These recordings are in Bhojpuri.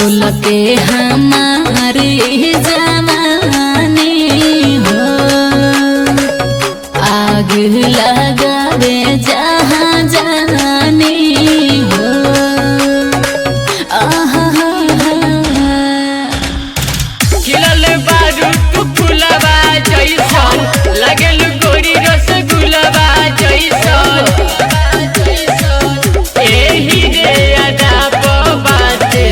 सुलके हमारे जमाने हो आग लगावे जहाँ जाने हो। खिलल बारू तू फुलवा जैसन लगल गोरी रसगुलवा जैसन एही रे अदा बाते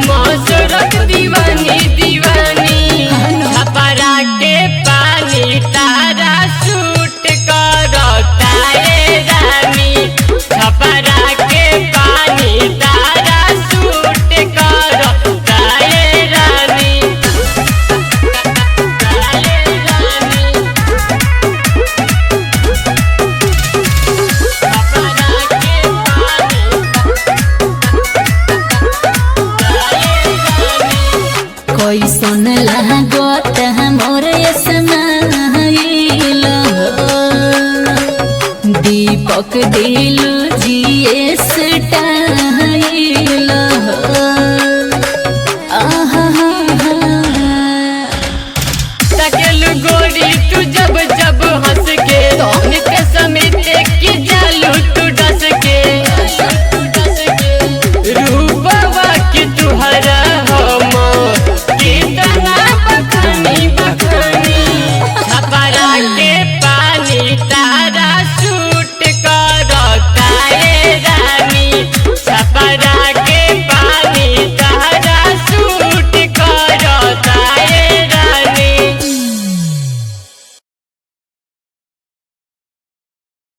मौसरत दीवानी दीवानी छपरा के पानी तारा सूट करता ए रानी छपरा के पानी तारा सूट करता ए रानी। कैसन लागत मोर स्माइल दीपक दिल